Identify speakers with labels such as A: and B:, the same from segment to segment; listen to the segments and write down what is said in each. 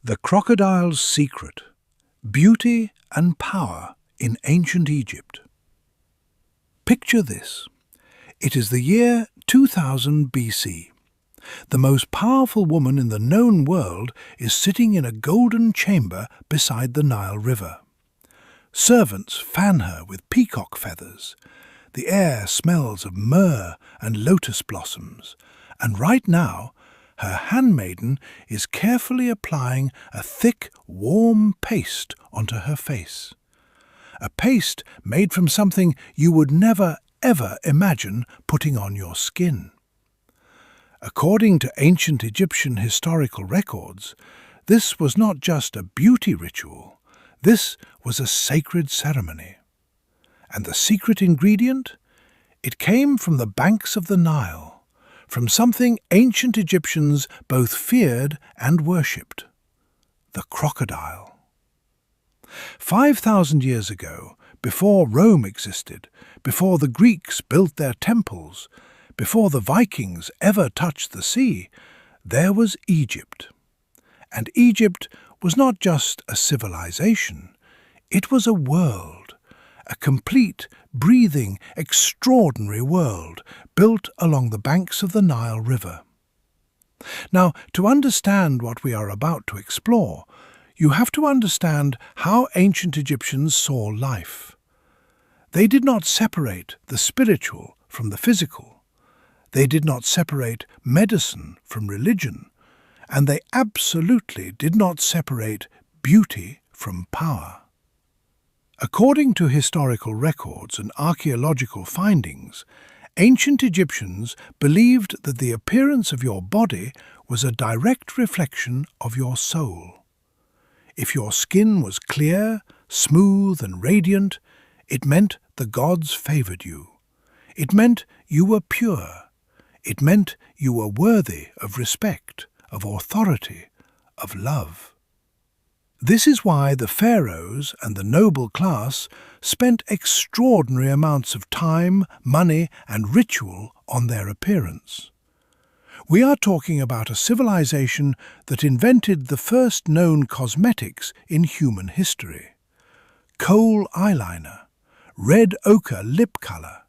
A: The Crocodile's Secret: Beauty and Power in Ancient Egypt. Picture this. It is the year 2000 BC. The most powerful woman in the known world is sitting in a golden chamber beside the Nile River. Servants fan her with peacock feathers. The air smells of myrrh and lotus blossoms, and right now her handmaiden is carefully applying a thick, warm paste onto her face. A paste made from something you would never, ever imagine putting on your skin. According to ancient Egyptian historical records, this was not just a beauty ritual, this was a sacred ceremony. And the secret ingredient? It came from the banks of the Nile, from something ancient Egyptians both feared and worshipped: the crocodile. 5,000 years ago, before Rome existed, before the Greeks built their temples, before the Vikings ever touched the sea, there was Egypt. And Egypt was not just a civilization, it was a world, a complete, breathing, extraordinary world built along the banks of the Nile River. Now, to understand what we are about to explore, you have to understand how ancient Egyptians saw life. They did not separate the spiritual from the physical. They did not separate medicine from religion, and they absolutely did not separate beauty from power. According to historical records and archaeological findings, ancient Egyptians believed that the appearance of your body was a direct reflection of your soul. If your skin was clear, smooth and radiant, it meant the gods favoured you. It meant you were pure. It meant you were worthy of respect, of authority, of love. This is why the pharaohs and the noble class spent extraordinary amounts of time, money and ritual on their appearance. We are talking about a civilization that invented the first known cosmetics in human history: kohl eyeliner, red ochre lip colour,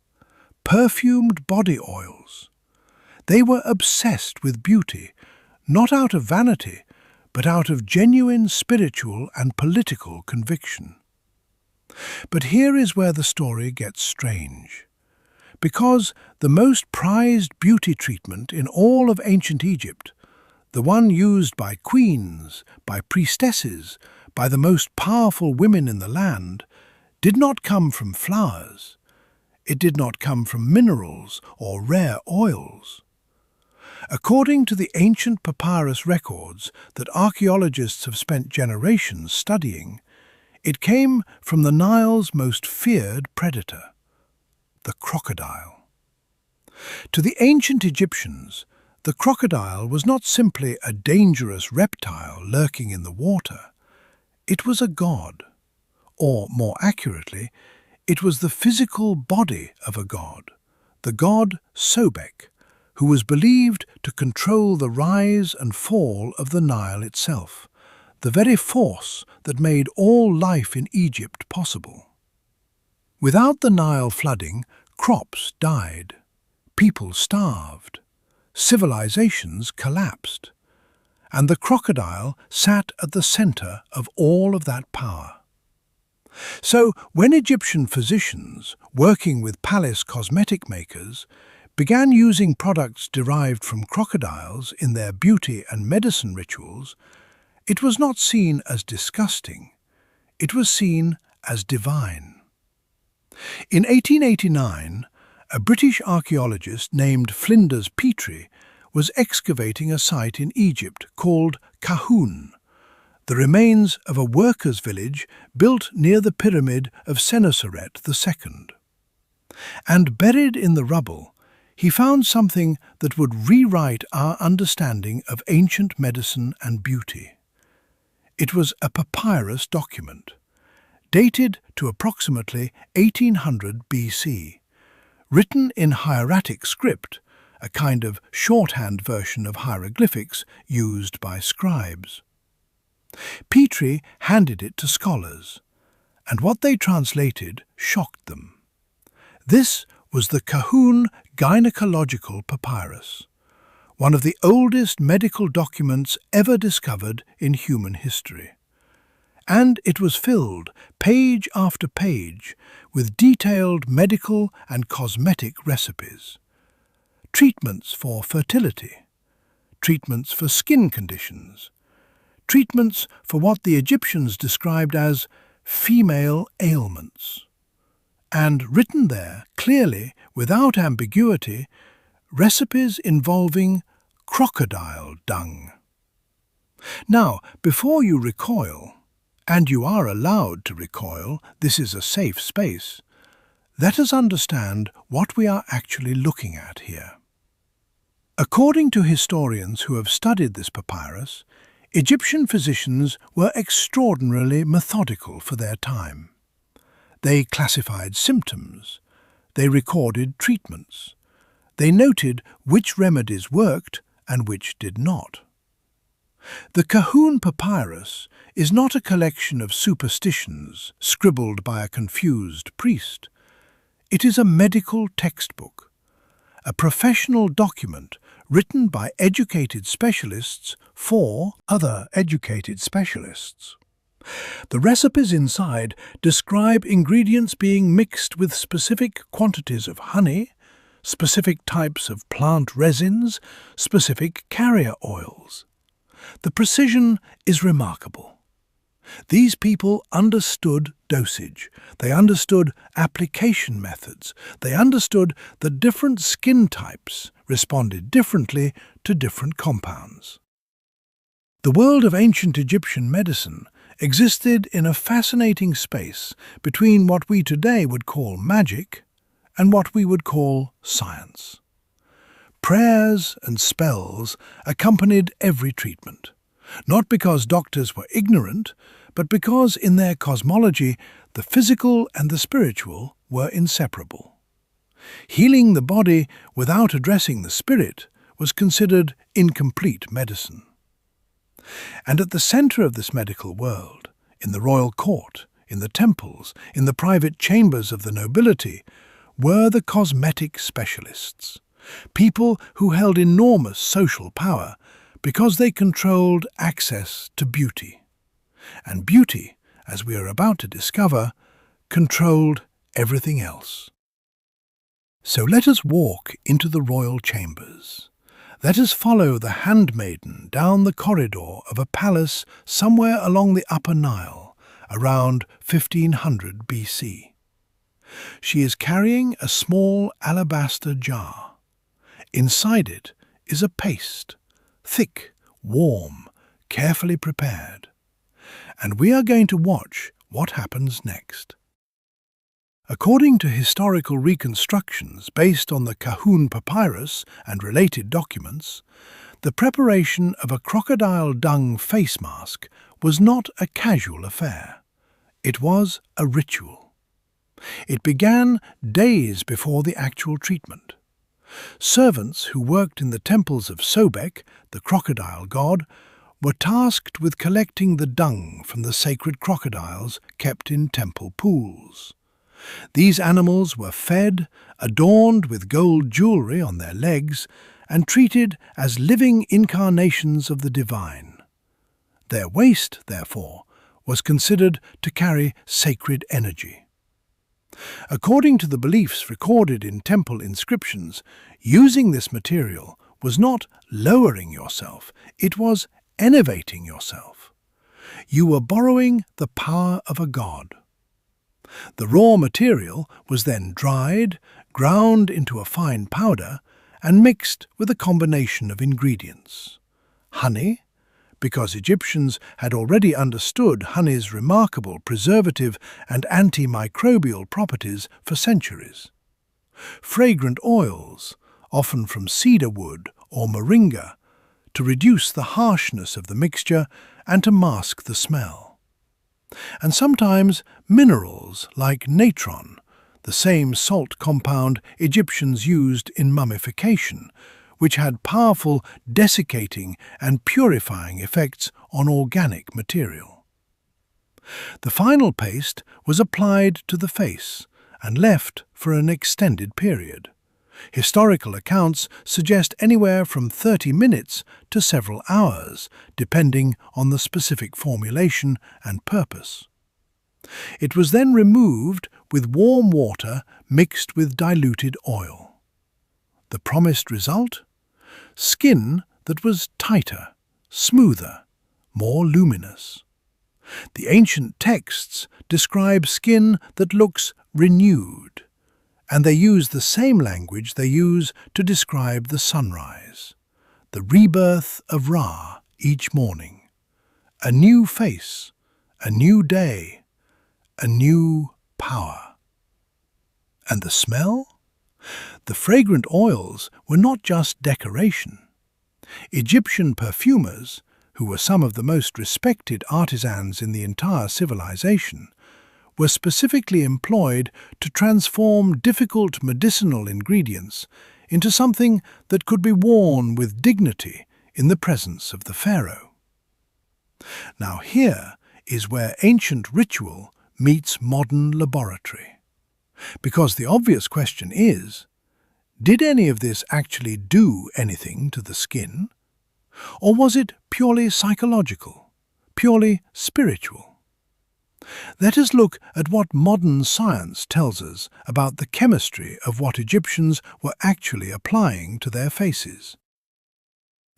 A: perfumed body oils. They were obsessed with beauty, not out of vanity, but out of genuine spiritual and political conviction. But here is where the story gets strange. Because the most prized beauty treatment in all of ancient Egypt, the one used by queens, by priestesses, by the most powerful women in the land, did not come from flowers. It did not come from minerals or rare oils. According to the ancient papyrus records that archaeologists have spent generations studying, it came from the Nile's most feared predator, the crocodile. To the ancient Egyptians, the crocodile was not simply a dangerous reptile lurking in the water. It was a god, or more accurately, it was the physical body of a god, the god Sobek, who was believed to control the rise and fall of the Nile itself, the very force that made all life in Egypt possible. Without the Nile flooding, crops died, people starved, civilizations collapsed, and the crocodile sat at the center of all of that power. So, when Egyptian physicians, working with palace cosmetic makers, began using products derived from crocodiles in their beauty and medicine rituals, it was not seen as disgusting, it was seen as divine. In 1889, a British archaeologist named Flinders Petrie was excavating a site in Egypt called Kahun, the remains of a workers' village built near the pyramid of Senuseret II. And buried in the rubble, he found something that would rewrite our understanding of ancient medicine and beauty. It was a papyrus document, dated to approximately 1800 BC, written in hieratic script, a kind of shorthand version of hieroglyphics used by scribes. Petrie handed it to scholars, and what they translated shocked them. This was the Cahun Gynecological Papyrus, one of the oldest medical documents ever discovered in human history. And it was filled, page after page, with detailed medical and cosmetic recipes. Treatments for fertility, treatments for skin conditions, treatments for what the Egyptians described as female ailments. And written there, clearly, without ambiguity, recipes involving crocodile dung. Now, before you recoil, and you are allowed to recoil, this is a safe space, let us understand what we are actually looking at here. According to historians who have studied this papyrus, Egyptian physicians were extraordinarily methodical for their time. They classified symptoms, they recorded treatments, they noted which remedies worked and which did not. The Cahun Papyrus is not a collection of superstitions scribbled by a confused priest. It is a medical textbook, a professional document written by educated specialists for other educated specialists. The recipes inside describe ingredients being mixed with specific quantities of honey, specific types of plant resins, specific carrier oils. The precision is remarkable. These people understood dosage, they understood application methods, they understood that different skin types responded differently to different compounds. The world of ancient Egyptian medicine existed in a fascinating space between what we today would call magic and what we would call science. Prayers and spells accompanied every treatment, not because doctors were ignorant, but because in their cosmology the physical and the spiritual were inseparable. Healing the body without addressing the spirit was considered incomplete medicine. And at the centre of this medical world, in the royal court, in the temples, in the private chambers of the nobility, were the cosmetic specialists, people who held enormous social power because they controlled access to beauty. And beauty, as we are about to discover, controlled everything else. So let us walk into the royal chambers. Let us follow the handmaiden down the corridor of a palace somewhere along the Upper Nile, around 1500 BC. She is carrying a small alabaster jar. Inside it is a paste, thick, warm, carefully prepared. And we are going to watch what happens next. According to historical reconstructions based on the Cahun Papyrus and related documents, the preparation of a crocodile dung face mask was not a casual affair. It was a ritual. It began days before the actual treatment. Servants who worked in the temples of Sobek, the crocodile god, were tasked with collecting the dung from the sacred crocodiles kept in temple pools. These animals were fed, adorned with gold jewelry on their legs, and treated as living incarnations of the divine. Their waste, therefore, was considered to carry sacred energy. According to the beliefs recorded in temple inscriptions, using this material was not lowering yourself, it was elevating yourself. You were borrowing the power of a god. The raw material was then dried, ground into a fine powder, and mixed with a combination of ingredients. Honey, because Egyptians had already understood honey's remarkable preservative and antimicrobial properties for centuries. Fragrant oils, often from cedar wood or moringa, to reduce the harshness of the mixture and to mask the smell. And sometimes minerals like natron, the same salt compound Egyptians used in mummification, which had powerful desiccating and purifying effects on organic material. The final paste was applied to the face and left for an extended period. Historical accounts suggest anywhere from 30 minutes to several hours, depending on the specific formulation and purpose. It was then removed with warm water mixed with diluted oil. The promised result? Skin that was tighter, smoother, more luminous. The ancient texts describe skin that looks renewed, and they use the same language they use to describe the sunrise, the rebirth of Ra each morning, a new face, a new day, a new power. And the smell? The fragrant oils were not just decoration. Egyptian perfumers, who were some of the most respected artisans in the entire civilization, were specifically employed to transform difficult medicinal ingredients into something that could be worn with dignity in the presence of the pharaoh. Now here is where ancient ritual meets modern laboratory. Because the obvious question is, did any of this actually do anything to the skin? Or was it purely psychological, purely spiritual? Let us look at what modern science tells us about the chemistry of what Egyptians were actually applying to their faces.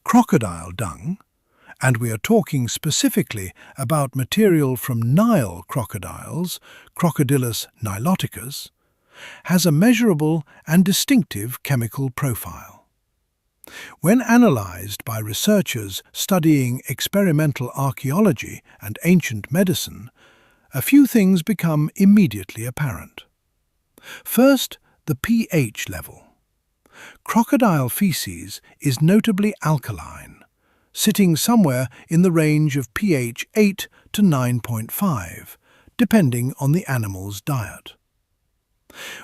A: Crocodile dung, and we are talking specifically about material from Nile crocodiles, Crocodilus niloticus, has a measurable and distinctive chemical profile. When analysed by researchers studying experimental archaeology and ancient medicine, a few things become immediately apparent. First, the pH level. Crocodile feces is notably alkaline, sitting somewhere in the range of pH 8 to 9.5, depending on the animal's diet.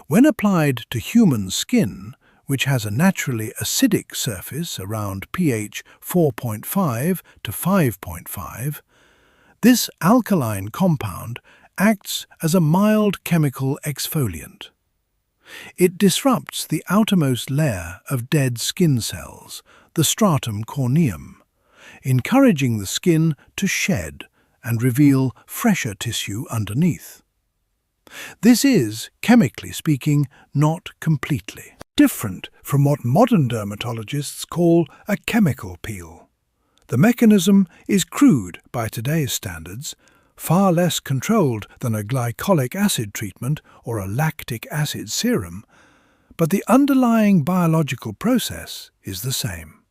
A: When applied to human skin, which has a naturally acidic surface around pH 4.5 to 5.5, this alkaline compound acts as a mild chemical exfoliant. It disrupts the outermost layer of dead skin cells, the stratum corneum, encouraging the skin to shed and reveal fresher tissue underneath. This is, chemically speaking, not completely different from what modern dermatologists call a chemical peel. The mechanism is crude by today's standards, far less controlled than a glycolic acid treatment or a lactic acid serum, but the underlying biological process is the same.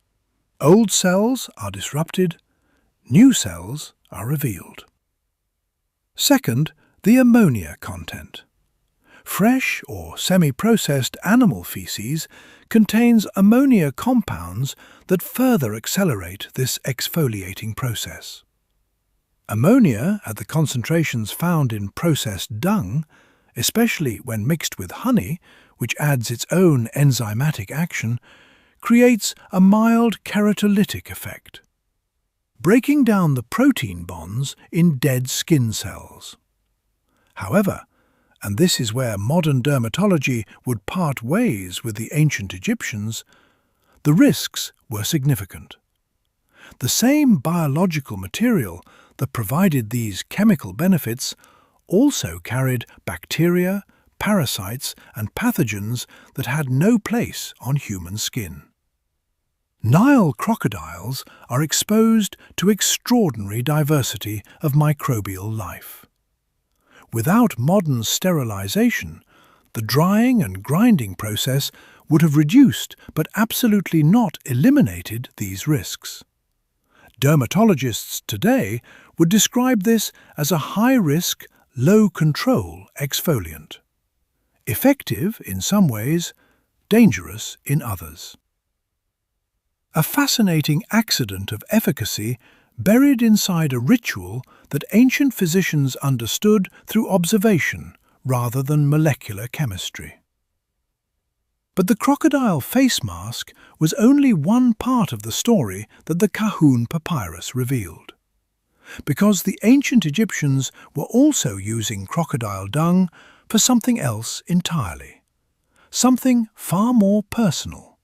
A: Old cells are disrupted, new cells are revealed. Second, the ammonia content. Fresh or semi-processed animal feces contains ammonia compounds that further accelerate this exfoliating process. Ammonia at the concentrations found in processed dung, especially when mixed with honey, which adds its own enzymatic action, creates a mild keratolytic effect, breaking down the protein bonds in dead skin cells. However, and this is where modern dermatology would part ways with the ancient Egyptians, the risks were significant. The same biological material that provided these chemical benefits also carried bacteria, parasites and pathogens that had no place on human skin. Nile crocodiles are exposed to extraordinary diversity of microbial life. Without modern sterilization, the drying and grinding process would have reduced but absolutely not eliminated these risks. Dermatologists today would describe this as a high-risk, low-control exfoliant. Effective in some ways, dangerous in others. A fascinating accident of efficacy buried inside a ritual that ancient physicians understood through observation rather than molecular chemistry. But the crocodile face mask was only one part of the story that the Kahun papyrus revealed. because the ancient Egyptians were also using crocodile dung for something else entirely, something far more personal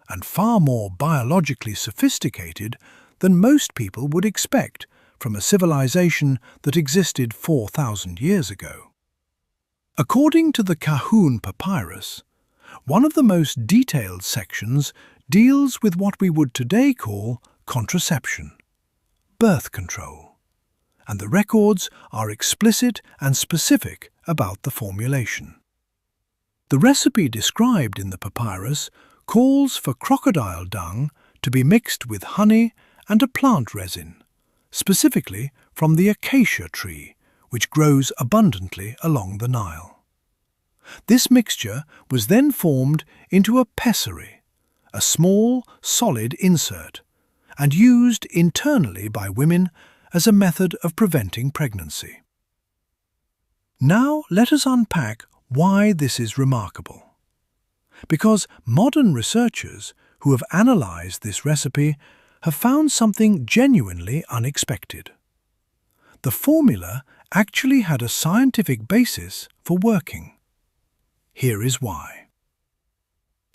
A: and far more biologically sophisticated than most people would expect from a civilization that existed 4,000 years ago. According to the Cahun Papyrus, one of the most detailed sections deals with what we would today call contraception, birth control, and the records are explicit and specific about the formulation. The recipe described in the papyrus calls for crocodile dung to be mixed with honey and a plant resin, specifically from the acacia tree, which grows abundantly along the Nile. This mixture was then formed into a pessary, a small, solid insert, and used internally by women as a method of preventing pregnancy. Now let us unpack why this is remarkable. Because modern researchers who have analyzed this recipe have found something genuinely unexpected. The formula actually had a scientific basis for working. Here is why.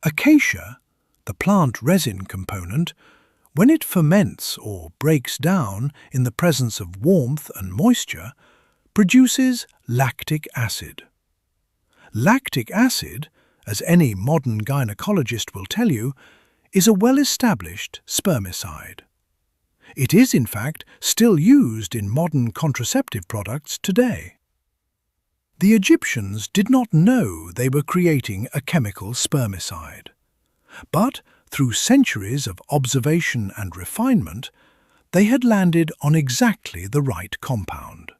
A: Acacia, the plant resin component, when it ferments or breaks down in the presence of warmth and moisture, produces lactic acid. Lactic acid, as any modern gynecologist will tell you, is a well-established spermicide. It is, in fact, still used in modern contraceptive products today. The Egyptians did not know they were creating a chemical spermicide, but through centuries of observation and refinement, they had landed on exactly the right compound.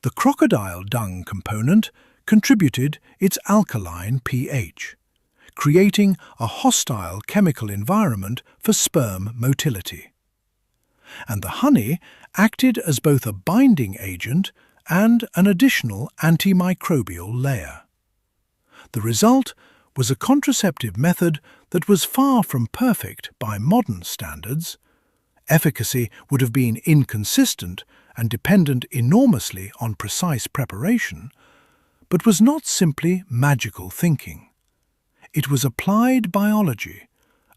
A: The crocodile dung component contributed its alkaline pH, creating a hostile chemical environment for sperm motility. And the honey acted as both a binding agent and an additional antimicrobial layer. The result was a contraceptive method that was far from perfect by modern standards. Efficacy would have been inconsistent and dependent enormously on precise preparation, but was not simply magical thinking. It was applied biology,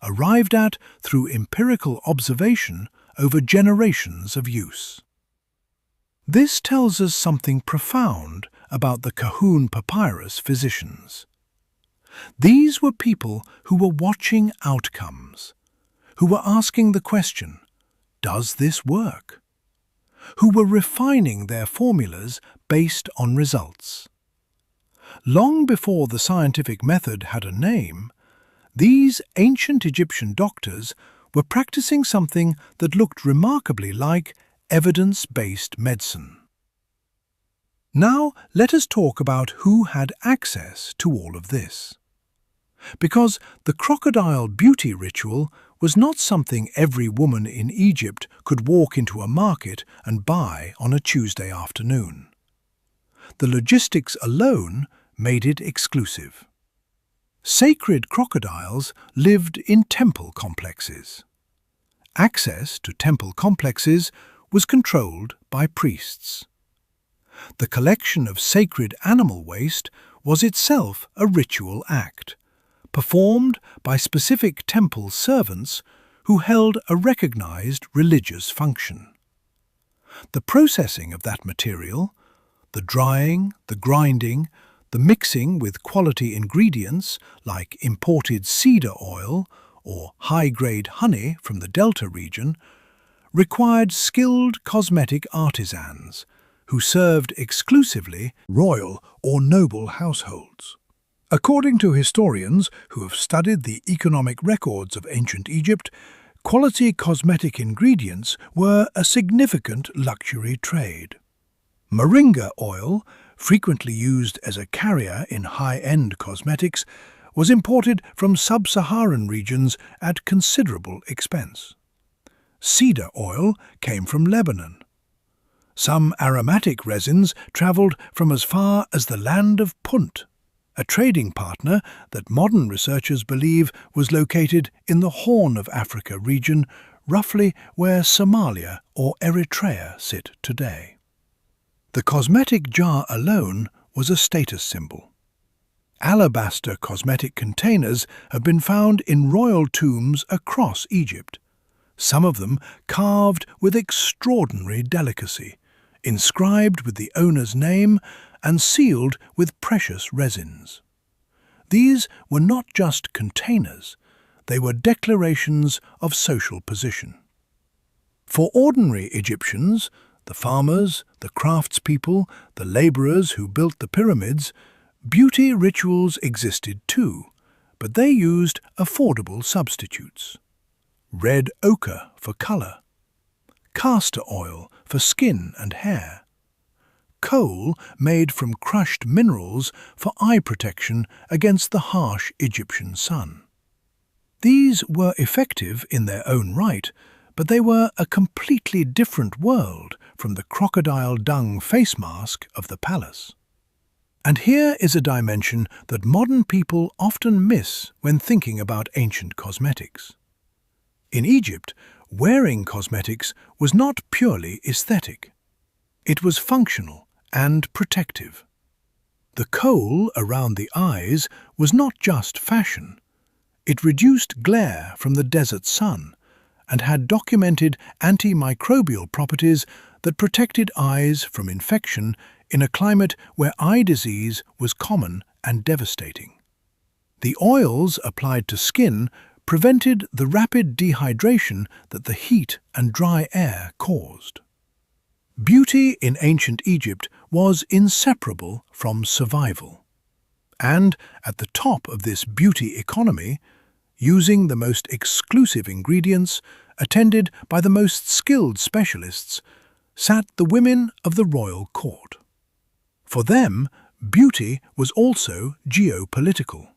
A: arrived at through empirical observation over generations of use. This tells us something profound about the Cahun Papyrus physicians. These were people who were watching outcomes, who were asking the question, does this work? Who were refining their formulas based on results. Long before the scientific method had a name, these ancient Egyptian doctors were practicing something that looked remarkably like evidence-based medicine. Now let us talk about who had access to all of this. Because the crocodile beauty ritual was not something every woman in Egypt could walk into a market and buy on a Tuesday afternoon. The logistics alone made it exclusive. Sacred crocodiles lived in temple complexes. Access to temple complexes was controlled by priests. The collection of sacred animal waste was itself a ritual act, performed by specific temple servants who held a recognized religious function. The processing of that material, the drying, the grinding, the mixing with quality ingredients like imported cedar oil or high-grade honey from the Delta region, required skilled cosmetic artisans who served exclusively royal or noble households. According to historians who have studied the economic records of ancient Egypt, quality cosmetic ingredients were a significant luxury trade. Moringa oil, frequently used as a carrier in high-end cosmetics, was imported from sub-Saharan regions at considerable expense. Cedar oil came from Lebanon. Some aromatic resins travelled from as far as the land of Punt, a trading partner that modern researchers believe was located in the Horn of Africa region, roughly where Somalia or Eritrea sit today. The cosmetic jar alone was a status symbol. Alabaster cosmetic containers have been found in royal tombs across Egypt, some of them carved with extraordinary delicacy, inscribed with the owner's name and sealed with precious resins. These were not just containers, they were declarations of social position. For ordinary Egyptians, the farmers, the craftspeople, the labourers who built the pyramids, beauty rituals existed too, but they used affordable substitutes. Red ochre for colour, castor oil for skin and hair, coal made from crushed minerals for eye protection against the harsh Egyptian sun. These were effective in their own right, but they were a completely different world from the crocodile dung face mask of the palace. And here is a dimension that modern people often miss when thinking about ancient cosmetics. In Egypt, wearing cosmetics was not purely aesthetic. It was functional and protective. The kohl around the eyes was not just fashion. It reduced glare from the desert sun and had documented antimicrobial properties that protected eyes from infection in a climate where eye disease was common and devastating. The oils applied to skin prevented the rapid dehydration that the heat and dry air caused. Beauty in ancient Egypt was inseparable from survival. And at the top of this beauty economy, using the most exclusive ingredients, attended by the most skilled specialists, sat the women of the royal court. For them, beauty was also geopolitical.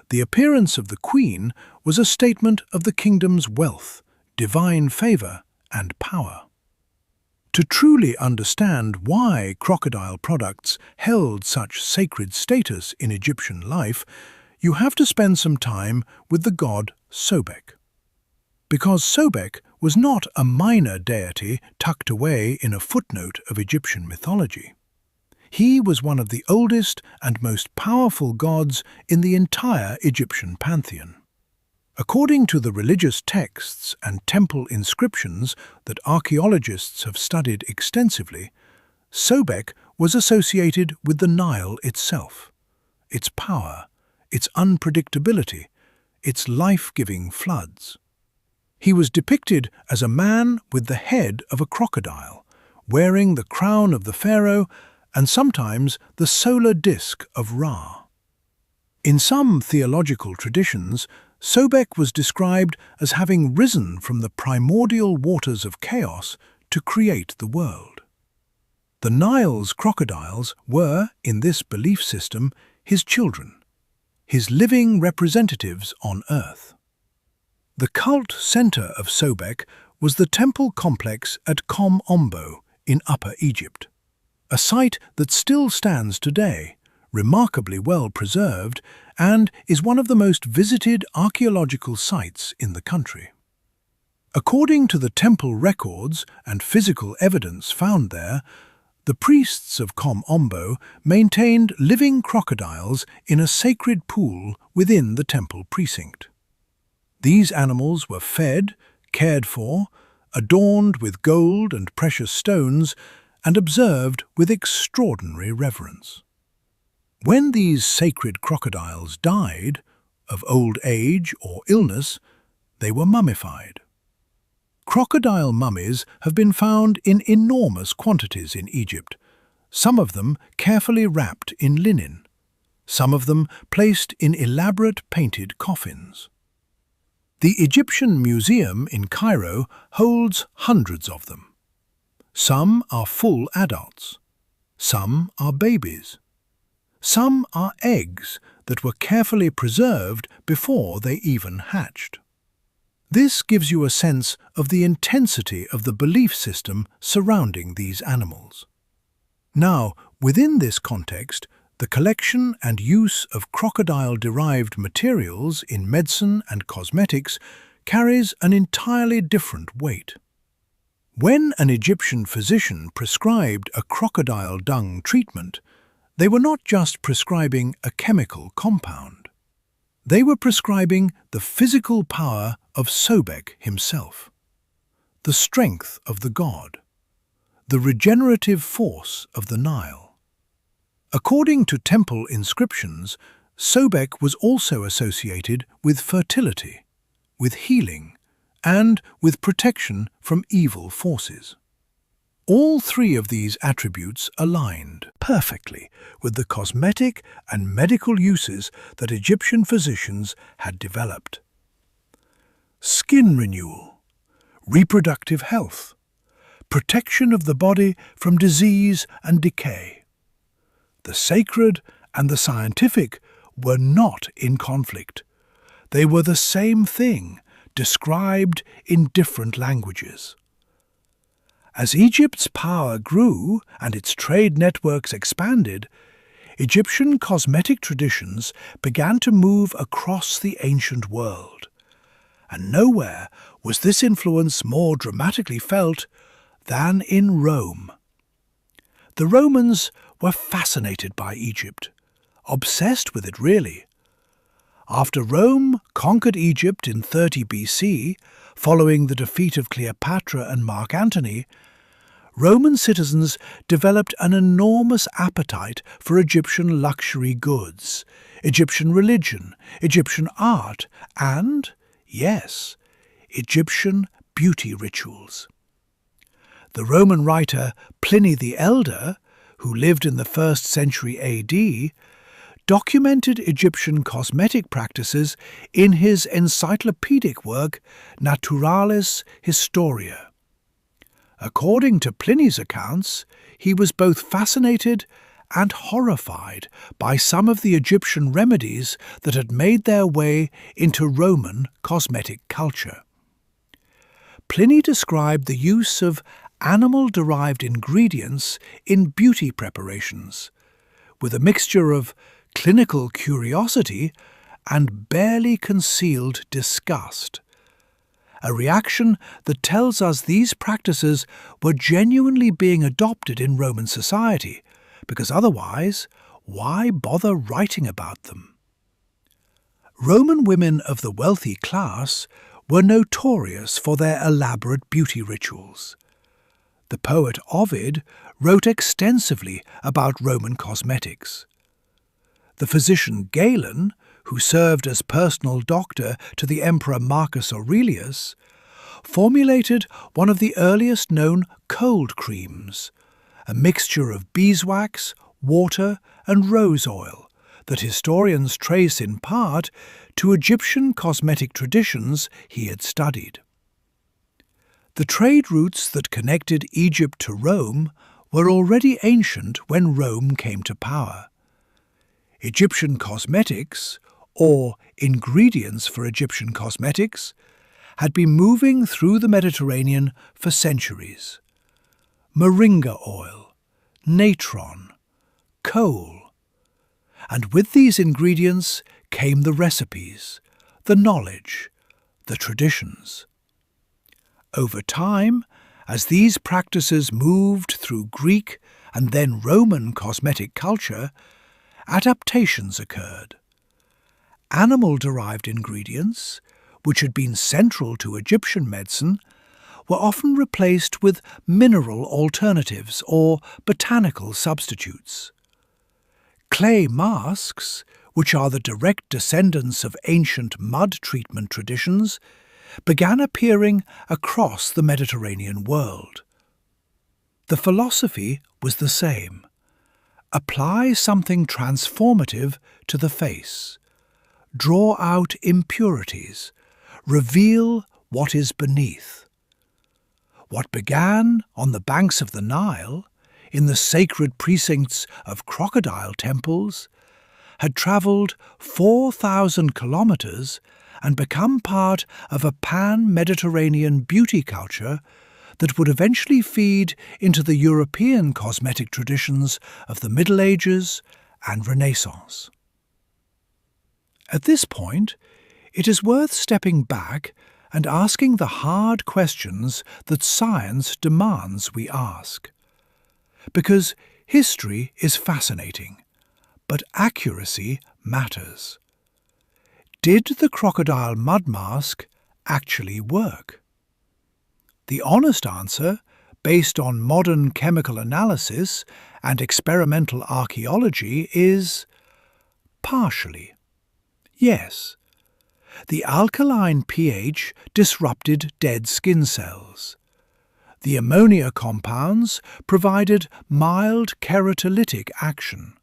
A: The appearance of the queen was a statement of the kingdom's wealth, divine favour, and power. To truly understand why crocodile products held such sacred status in Egyptian life, you have to spend some time with the god Sobek. Because Sobek was not a minor deity tucked away in a footnote of Egyptian mythology. He was one of the oldest and most powerful gods in the entire Egyptian pantheon. According to the religious texts and temple inscriptions that archaeologists have studied extensively, Sobek was associated with the Nile itself, its power, its unpredictability, its life-giving floods. He was depicted as a man with the head of a crocodile, wearing the crown of the pharaoh and sometimes the solar disk of Ra. In some theological traditions, Sobek was described as having risen from the primordial waters of chaos to create the world. The Nile's crocodiles were, in this belief system, his children, his living representatives on earth. The cult center of Sobek was the temple complex at Kom Ombo in Upper Egypt, a site that still stands today, remarkably well preserved, and is one of the most visited archaeological sites in the country. According to the temple records and physical evidence found there, the priests of Kom Ombo maintained living crocodiles in a sacred pool within the temple precinct. These animals were fed, cared for, adorned with gold and precious stones, and observed with extraordinary reverence. When these sacred crocodiles died, of old age or illness, they were mummified. Crocodile mummies have been found in enormous quantities in Egypt, some of them carefully wrapped in linen, some of them placed in elaborate painted coffins. The Egyptian Museum in Cairo holds hundreds of them. Some are full adults, some are babies, some are eggs that were carefully preserved before they even hatched. This gives you a sense of the intensity of the belief system surrounding these animals. Now, within this context, the collection and use of crocodile-derived materials in medicine and cosmetics carries an entirely different weight. When an Egyptian physician prescribed a crocodile dung treatment, they were not just prescribing a chemical compound. They were prescribing the physical power of Sobek himself, the strength of the god, the regenerative force of the Nile. According to temple inscriptions, Sobek was also associated with fertility, with healing, and with protection from evil forces. All three of these attributes aligned perfectly with the cosmetic and medical uses that Egyptian physicians had developed. Skin renewal, reproductive health, protection of the body from disease and decay. The sacred and the scientific were not in conflict. They were the same thing, described in different languages. As Egypt's power grew and its trade networks expanded, Egyptian cosmetic traditions began to move across the ancient world. And nowhere was this influence more dramatically felt than in Rome. The Romans were fascinated by Egypt, obsessed with it really. After Rome conquered Egypt in 30 BC, following the defeat of Cleopatra and Mark Antony, Roman citizens developed an enormous appetite for Egyptian luxury goods, Egyptian religion, Egyptian art, and, yes, Egyptian beauty rituals. The Roman writer Pliny the Elder, who lived in the 1st century AD, documented Egyptian cosmetic practices in his encyclopedic work Naturalis Historia. According to Pliny's accounts, he was both fascinated and horrified by some of the Egyptian remedies that had made their way into Roman cosmetic culture. Pliny described the use of animal-derived ingredients in beauty preparations, with a mixture of clinical curiosity and barely concealed disgust. A reaction that tells us these practices were genuinely being adopted in Roman society, because otherwise, why bother writing about them? Roman women of the wealthy class were notorious for their elaborate beauty rituals. The poet Ovid wrote extensively about Roman cosmetics. The physician Galen, who served as personal doctor to the Emperor Marcus Aurelius, formulated one of the earliest known cold creams, a mixture of beeswax, water, and rose oil that historians trace in part to Egyptian cosmetic traditions he had studied. The trade routes that connected Egypt to Rome were already ancient when Rome came to power. Egyptian cosmetics, or ingredients for Egyptian cosmetics, had been moving through the Mediterranean for centuries. Moringa oil, natron, coal. And with these ingredients came the recipes, the knowledge, the traditions. Over time, as these practices moved through Greek and then Roman cosmetic culture, adaptations occurred. Animal-derived ingredients, which had been central to Egyptian medicine, were often replaced with mineral alternatives or botanical substitutes. Clay masks, which are the direct descendants of ancient mud treatment traditions, began appearing across the Mediterranean world. The philosophy was the same. Apply something transformative to the face. Draw out impurities. Reveal what is beneath. What began on the banks of the Nile, in the sacred precincts of crocodile temples, had travelled 4,000 kilometres and become part of a pan-Mediterranean beauty culture that would eventually feed into the European cosmetic traditions of the Middle Ages and Renaissance. At this point, it is worth stepping back and asking the hard questions that science demands we ask. Because history is fascinating, but accuracy matters. Did the crocodile mud mask actually work? The honest answer, based on modern chemical analysis and experimental archaeology, is partially. Yes, the alkaline pH disrupted dead skin cells. The ammonia compounds provided mild keratolytic action.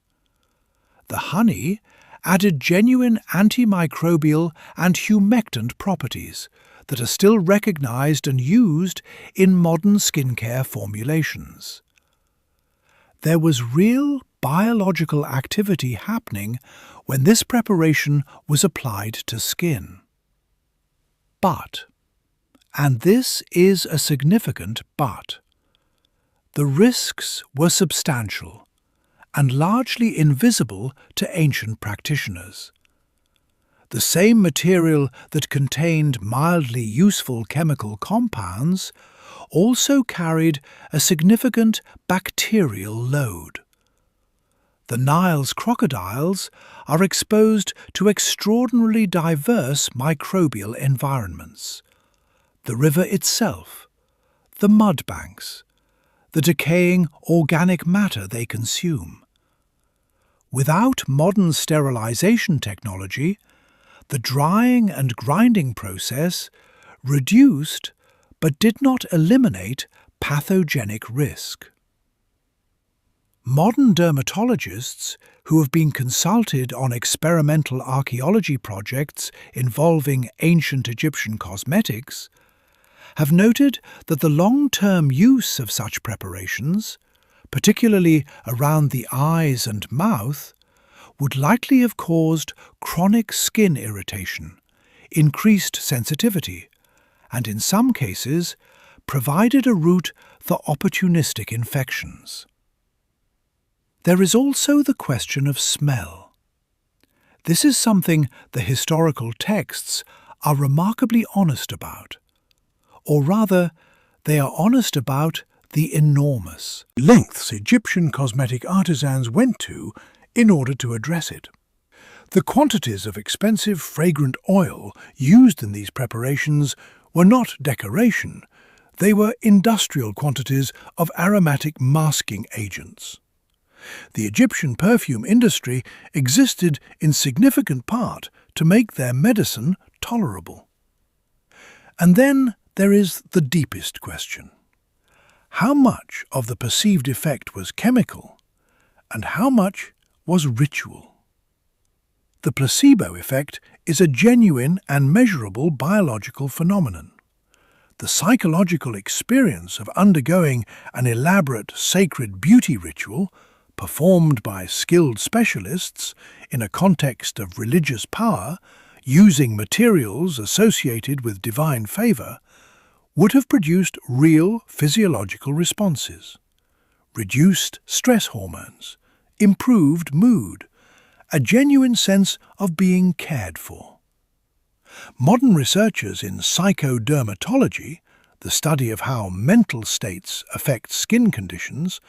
A: The honey added genuine antimicrobial and humectant properties that are still recognized and used in modern skincare formulations. There was real biological activity happening when this preparation was applied to skin. But, and this is a significant but, the risks were substantial and largely invisible to ancient practitioners. The same material that contained mildly useful chemical compounds also carried a significant bacterial load. The Nile's crocodiles are exposed to extraordinarily diverse microbial environments. The river itself, the mud banks, the decaying organic matter they consume. Without modern sterilization technology, the drying and grinding process reduced but did not eliminate pathogenic risk. Modern dermatologists who have been consulted on experimental archaeology projects involving ancient Egyptian cosmetics have noted that the long-term use of such preparations, particularly around the eyes and mouth, would likely have caused chronic skin irritation, increased sensitivity, and in some cases provided a route for opportunistic infections. There is also the question of smell. This is something the historical texts are remarkably honest about, or rather, they are honest about the enormous lengths Egyptian cosmetic artisans went to in order to address it. The quantities of expensive fragrant oil used in these preparations were not decoration, they were industrial quantities of aromatic masking agents. The Egyptian perfume industry existed in significant part to make their medicine tolerable. And then there is the deepest question. How much of the perceived effect was chemical, and how much was ritual? The placebo effect is a genuine and measurable biological phenomenon. The psychological experience of undergoing an elaborate sacred beauty ritual performed by skilled specialists in a context of religious power, using materials associated with divine favor, would have produced real physiological responses. Reduced stress hormones, improved mood, a genuine sense of being cared for. Modern researchers in psychodermatology, the study of how mental states affect skin conditions,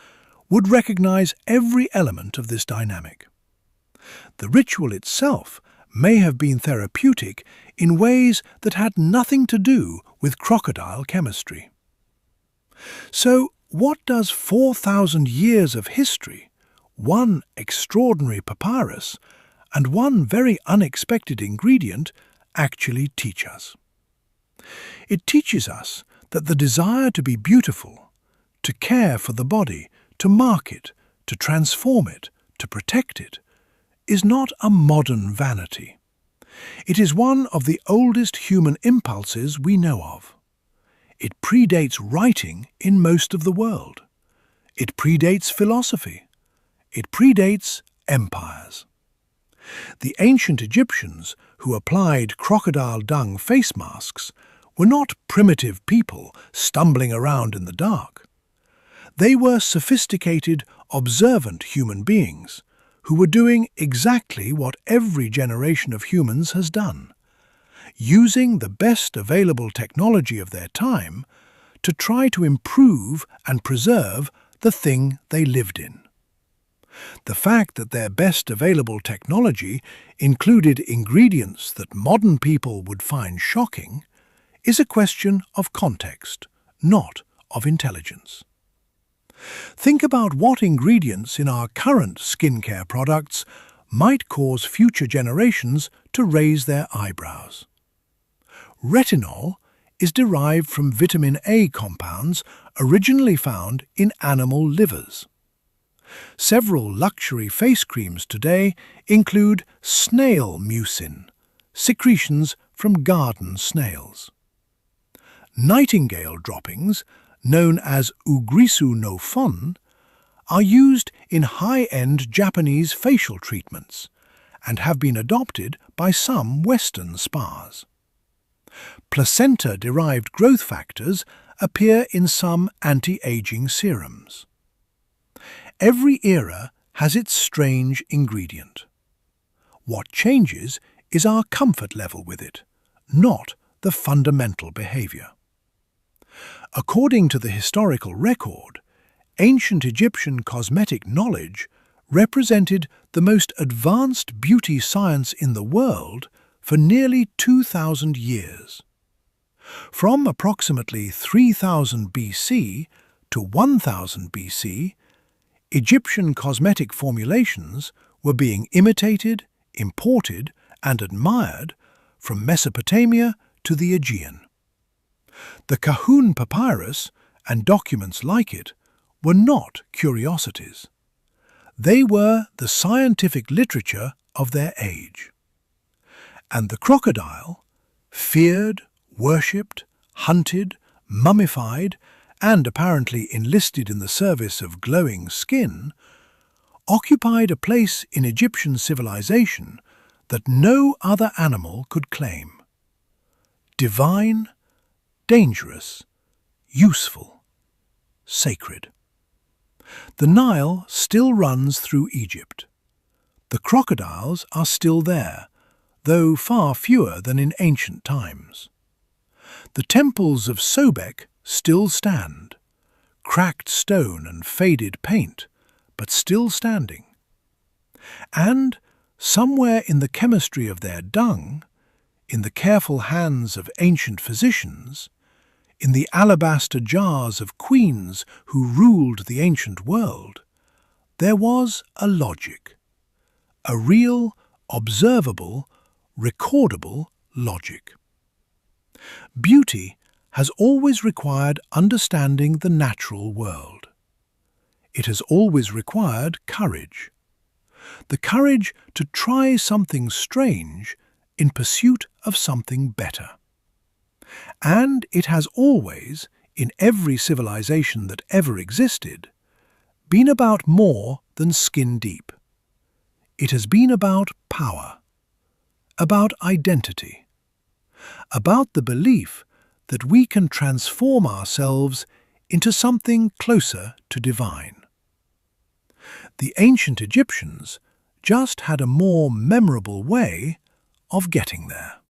A: would recognize every element of this dynamic. The ritual itself may have been therapeutic in ways that had nothing to do with crocodile chemistry. So, what does 4,000 years of history, one extraordinary papyrus, and one very unexpected ingredient actually teach us? It teaches us that the desire to be beautiful, to care for the body, to mark it, to transform it, to protect it, is not a modern vanity. It is one of the oldest human impulses we know of. It predates writing in most of the world. It predates philosophy. It predates empires. The ancient Egyptians who applied crocodile dung face masks were not primitive people stumbling around in the dark. They were sophisticated, observant human beings who were doing exactly what every generation of humans has done, using the best available technology of their time to try to improve and preserve the thing they lived in. The fact that their best available technology included ingredients that modern people would find shocking is a question of context, not of intelligence. Think about what ingredients in our current skincare products might cause future generations to raise their eyebrows. Retinol is derived from vitamin A compounds originally found in animal livers. Several luxury face creams today include snail mucin, secretions from garden snails. Nightingale droppings, known as ugrisu no fon, are used in high-end Japanese facial treatments and have been adopted by some Western spas. Placenta-derived growth factors appear in some anti-aging serums. Every era has its strange ingredient. What changes is our comfort level with it, not the fundamental behavior. According to the historical record, ancient Egyptian cosmetic knowledge represented the most advanced beauty science in the world for nearly 2,000 years. From approximately 3000 BC to 1000 BC, Egyptian cosmetic formulations were being imitated, imported, and admired from Mesopotamia to the Aegean. The Kahun papyrus and documents like it were not curiosities. They were the scientific literature of their age. And the crocodile, feared, worshipped, hunted, mummified, and apparently enlisted in the service of glowing skin, occupied a place in Egyptian civilization that no other animal could claim. Divine, dangerous, useful, sacred. The Nile still runs through Egypt. The crocodiles are still there, though far fewer than in ancient times. The temples of Sobek still stand, cracked stone and faded paint, but still standing. And somewhere in the chemistry of their dung, in the careful hands of ancient physicians, in the alabaster jars of queens who ruled the ancient world, there was a logic, a real, observable, recordable logic. Beauty has always required understanding the natural world. It has always required courage. The courage to try something strange in pursuit of something better. And it has always, in every civilization that ever existed, been about more than skin deep. It has been about power, about identity, about the belief that we can transform ourselves into something closer to divine. The ancient Egyptians just had a more memorable way of getting there.